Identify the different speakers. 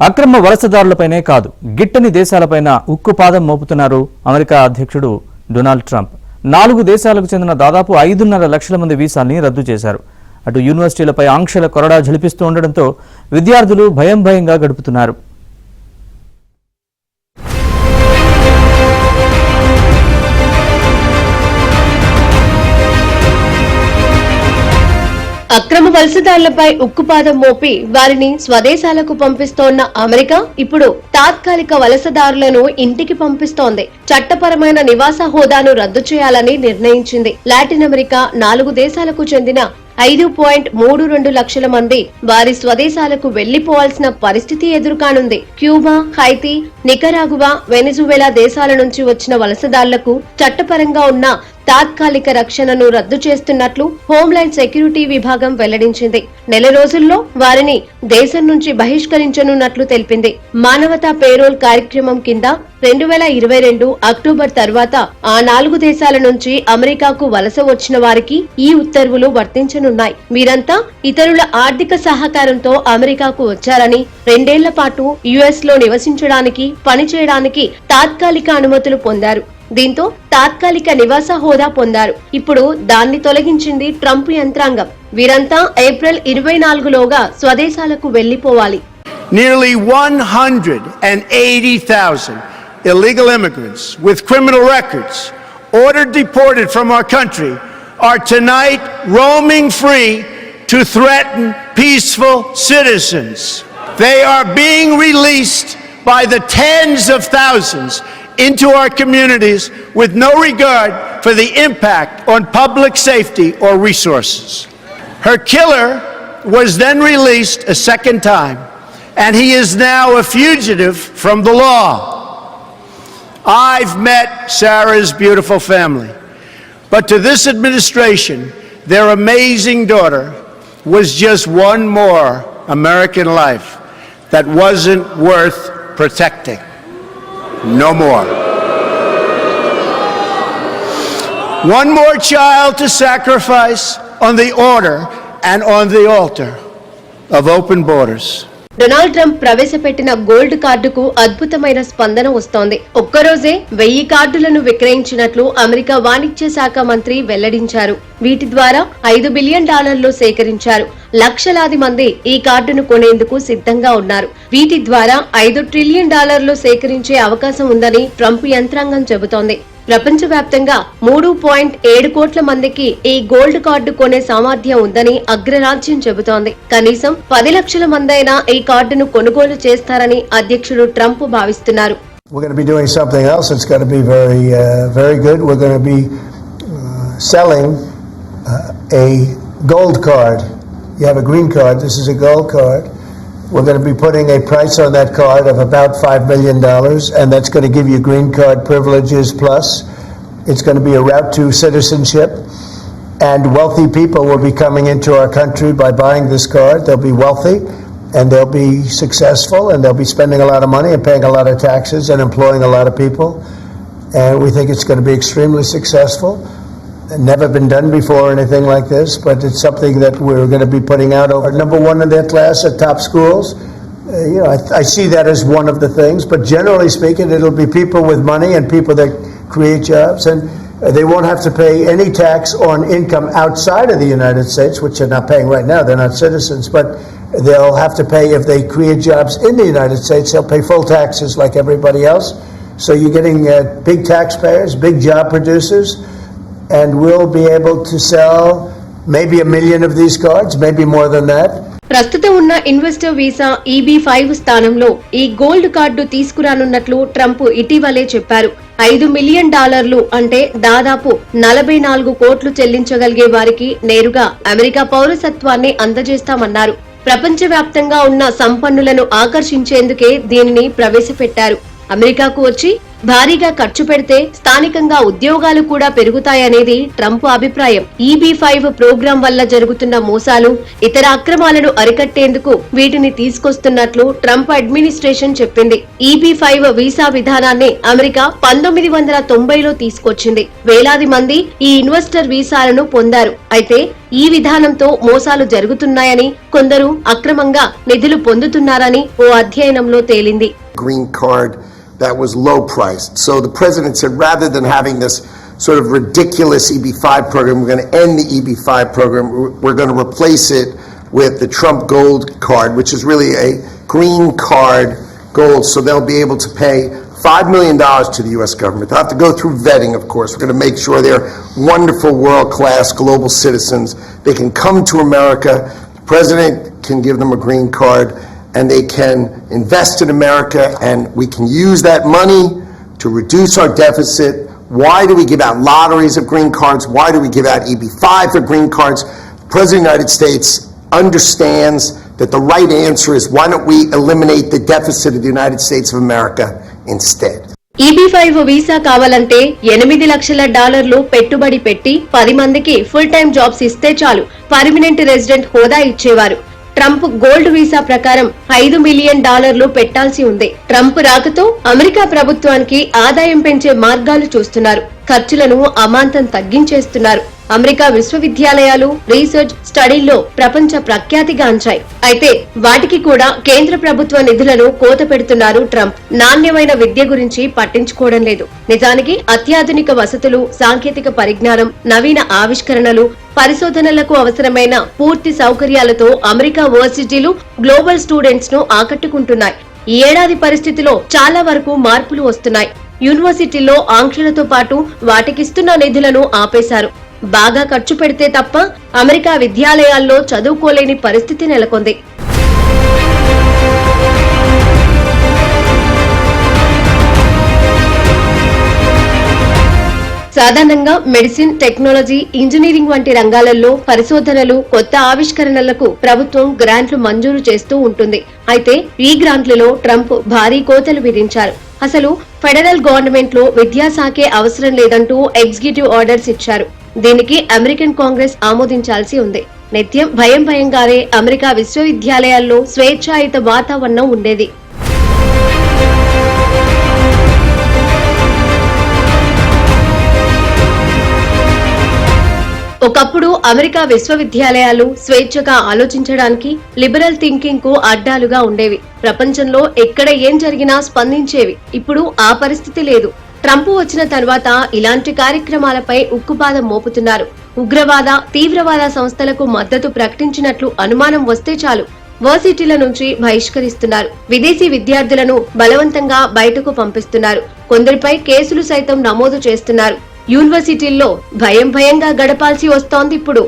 Speaker 1: అక్రమ వలసదారులపైనే కాదు గిట్టని దేశాలపైన ఉక్కుపాదం మోపుతున్నారు అమెరికా అధ్యక్షుడు డొనాల్డ్ ట్రంప్. 4 దేశాలకు చెందిన దాదాపు 5.5 లక్షల మంది వీసాల్ని రద్దు చేశారు. అటు యూనివర్సిటీలపై ఆంక్షల కొరడా ఝలిపిస్తూ ఉండడంతో విద్యార్థులు భయంగా గడుపుతున్నారు.
Speaker 2: అక్రమ వలసదారులపై ఉక్కుపాదం మోపి వారిని స్వదేశాలకు పంపిస్తోన్న అమెరికా ఇప్పుడు తాత్కాలిక వలసదారులను ఇంటికి పంపిస్తోంది. చట్టపరమైన నివాస హోదాను రద్దు చేయాలని నిర్ణయించింది. లాటిన్ అమెరికా 4 దేశాలకు చెందిన 5.32 లక్షల మంది వారి స్వదేశాలకు వెళ్లిపోవాల్సిన పరిస్థితి ఎదురుకానుంది. క్యూబా, హైతీ, నికరాగువా, వెనిజువెలా దేశాల నుంచి వచ్చిన వలసదారులకు చట్టపరంగా ఉన్న తాత్కాలిక రక్షణను రద్దు చేస్తున్నట్లు హోంల్యాండ్ సెక్యూరిటీ విభాగం వెల్లడించింది. నెల రోజుల్లో వారిని దేశం నుంచి బహిష్కరించనున్నట్లు తెలిపింది. మానవతా పేరోల్ కార్యక్రమం కింద 2022 అక్టోబర్ తర్వాత ఆ 4 దేశాల నుంచి అమెరికాకు వలస వచ్చిన వారికి ఈ ఉత్తర్వులు వర్తించనున్నాయి. వీరంతా ఇతరుల ఆర్థిక సహకారంతో అమెరికాకు వచ్చారని 2 ఏళ్ల పాటు యుఎస్ లో నివసించడానికి, పనిచేయడానికి తాత్కాలిక అనుమతులు పొందారు. దీంతో తాత్కాలిక నివాస హోదా పొందారు. ఇప్పుడు దాన్ని తొలగించింది ట్రంప్ యంత్రాంగం. వీరంతా April 24లోగా స్వదేశాలకు వెళ్లిపోవాలి.
Speaker 3: Nearly 180,000 illegal immigrants with criminal records ordered deported from our country are tonight roaming free to threaten peaceful citizens. They are being released by the tens of thousands into our communities with no regard for the impact on public safety or resources. Her killer was then released a second time, and he is now a fugitive from the law. I've met Sarah's beautiful family, but to this administration, their amazing daughter was just one more American life that wasn't worth protecting. No more. One more child to sacrifice on the order and on the altar of open borders.
Speaker 2: Donald Trump ప్రవేశపెట్టిన gold కార్డుకు అద్భుతమైన స్పందన వస్తోంది. ఒక్కరోజే 1000 కార్డులను విక్రయించినట్లు America వాణిజ్య శాఖ మంత్రి వెల్లడించారు. వీటి ద్వారా $5 బిలియన్ సేకరించారు. లక్షలాది మంది ఈ కార్డును కొనేందుకు సిద్ధంగా ఉన్నారు. వీటి ద్వారా $5 ట్రిలియన్ సేకరించే అవకాశం ఉందని ట్రంప్ యంత్రాంగం చెబుతోంది. ప్రపంచవ్యాప్తంగా 3.7 కోట్ల మందికి ఈ గోల్డ్ కార్డు కొనే సామర్థ్యం ఉందని అగ్రరాజ్యం చెబుతోంది. కనీసం 10 లక్షల మందైనా ఈ కార్డును కొనుగోలు చేస్తారని అధ్యక్షుడు ట్రంప్ భావిస్తున్నారు.
Speaker 4: We're going to be doing something else that's going to be very good. We're going to be selling a gold card. You have a green card. This is a gold card. We're going to be putting a price on that card of about $5 million, and that's going to give you green card privileges plus. It's going to be a route to citizenship, and wealthy people will be coming into our country by buying this card. They'll be wealthy, and they'll be successful, and they'll be spending a lot of money and paying a lot of taxes and employing a lot of people. And we think it's going to be extremely successful. Never been done before or anything like this, but it's something that we're going to be putting out over number 1 in their class at top schools. I see that as one of the things, but generally speaking, it'll be people with money and people that create jobs, and they won't have to pay any tax on income outside of the United States, which they're not paying right now. They're not citizens, but they'll have to pay if they create jobs in the United States. They'll pay full taxes like everybody else. So you're getting big taxpayers, big job producers, and we'll be able to sell maybe 1 million of these cards, maybe more than that.
Speaker 2: ప్రస్తుతం ఉన్న investor visa EB-5 స్థానంలో ఈ gold card తీసుకురానున్నట్లు Trump ఇటీవలే చెప్పారు. $5 million అంటే దాదాపు 44 కోట్లు చెల్లించగలిగే వారికి నేరుగా అమెరికా పౌరసత్వాన్ని అందజేస్తామన్నారు. ప్రపంచవ్యాప్తంగా ఉన్న సంపన్నులను ఆకర్షించేందుకే దీనిని ప్రవేశపెట్టారు. అమెరికాకు వచ్చి భారీగా ఖర్చు పెడితే స్థానికంగా ఉద్యోగాలు కూడా పెరుగుతాయనేది ట్రంప్ అభిప్రాయం. EB-5 ప్రోగ్రాం వల్ల జరుగుతున్న మోసాలు, ఇతర అక్రమాలను అరికట్టేందుకు వీటిని తీసుకొస్తున్నట్లు ట్రంప్ అడ్మినిస్ట్రేషన్ చెప్పింది. EB-5 వీసా విధానాన్ని అమెరికా 1990లో తీసుకొచ్చింది. వేలాది మంది ఈ ఇన్వెస్టర్ వీసాలను పొందారు. అయితే ఈ విధానంతో మోసాలు జరుగుతున్నాయని, కొందరు అక్రమంగా నిధులు పొందుతున్నారని ఓ అధ్యయనంలో తేలింది.
Speaker 5: Green card that was low priced. So the president said, rather than having this sort of ridiculous EB-5 program, we're going to end the EB-5 program. We're going to replace it with the Trump Gold card, which is really a green card gold. So they'll be able to pay $5 million to the U.S. government. They'll have to go through vetting, of course. We're going to make sure they're wonderful, world-class global citizens. They can come to America. The president can give them a green card, and they can invest in America, and we can use that money to reduce our deficit. Why do we give out lotteries of green cards? Why do we give out EB-5 for green cards? The President of the United States understands that the right answer is, why don't we eliminate the deficit of the United States of America instead?
Speaker 2: EB-5 visa కావాలంటే $8 లక్షల పెట్టుబడి పెట్టి 10 మందికి full time jobs ఇస్తే చాలు, permanent resident హోదా ఇచ్చేవారు. Trump gold visa ప్రకారం $5 మిలియన్ పెట్టాల్సి ఉంది. ట్రంప్ రాకతో అమెరికా ప్రభుత్వానికి ఆదాయం పెంచే మార్గాలు చూస్తున్నారు. ఖర్చులను అమాంతం తగ్గించేస్తున్నారు. అమెరికా విశ్వవిద్యాలయాలు రీసెర్చ్ స్టడీల్లో ప్రపంచ ప్రఖ్యాతిగాంచాయి. అయితే వాటికి కూడా కేంద్ర ప్రభుత్వ నిధులను కోత పెడుతున్నారు ట్రంప్. నాణ్యమైన విద్య గురించి పట్టించుకోవడం లేదు. నిజానికి అత్యాధునిక వసతులు, సాంకేతిక పరిజ్ఞానం, నవీన ఆవిష్కరణలు, పరిశోధనలకు అవసరమైన పూర్తి సౌకర్యాలతో అమెరికా వర్సిటీలు గ్లోబల్ స్టూడెంట్స్ ను ఆకట్టుకుంటున్నాయి. ఈ ఏడాది పరిస్థితిలో చాలా వరకు మార్పులు వస్తున్నాయి. యూనివర్సిటీల్లో ఆంక్షలతో పాటు వాటికిస్తున్న నిధులను ఆపేశారు. బాగా ఖర్చు పెడితే తప్ప అమెరికా విద్యాలయాల్లో చదువుకోలేని పరిస్థితి నెలకొంది. సాధారణంగా మెడిసిన్, టెక్నాలజీ, ఇంజనీరింగ్ వంటి రంగాలలో పరిశోధనలు, కొత్త ఆవిష్కరణలకు ప్రభుత్వం గ్రాంట్లు మంజూరు చేస్తూ ఉంటుంది. అయితే ఈ గ్రాంట్లలో ట్రంప్ భారీ కోతలు విధించారు. అసలు ఫెడరల్ గవర్నమెంట్ లో విద్యాశాఖే అవసరం లేదంటూ ఎగ్జిక్యూటివ్ ఆర్డర్స్ ఇచ్చారు. దీనికి అమెరికన్ కాంగ్రెస్ ఆమోదించాల్సి ఉంది. నిత్యం భయంగానే అమెరికా విశ్వవిద్యాలయాల్లో స్వేచ్ఛాయుత వాతావరణం ఉండేది. ఒకప్పుడు అమెరికా విశ్వవిద్యాలయాలు స్వేచ్ఛగా ఆలోచించడానికి, లిబరల్ థింకింగ్ కు అడ్డాలుగా ఉండేవి. ప్రపంచంలో ఎక్కడ ఏం జరిగినా స్పందించేవి. ఇప్పుడు ఆ పరిస్థితి లేదు. ట్రంప్ వచ్చిన తర్వాత ఇలాంటి కార్యక్రమాలపై ఉక్కుపాదం మోపుతున్నారు. ఉగ్రవాద, తీవ్రవాద సంస్థలకు మద్దతు ప్రకటించినట్లు అనుమానం వస్తే చాలు వర్సిటీల నుంచి బహిష్కరిస్తున్నారు. విదేశీ విద్యార్థులను బలవంతంగా బయటకు పంపిస్తున్నారు. కొందరిపై కేసులు సైతం నమోదు చేస్తున్నారు. యూనివర్సిటీల్లో భయంగా గడపాల్సి వస్తోంది ఇప్పుడు.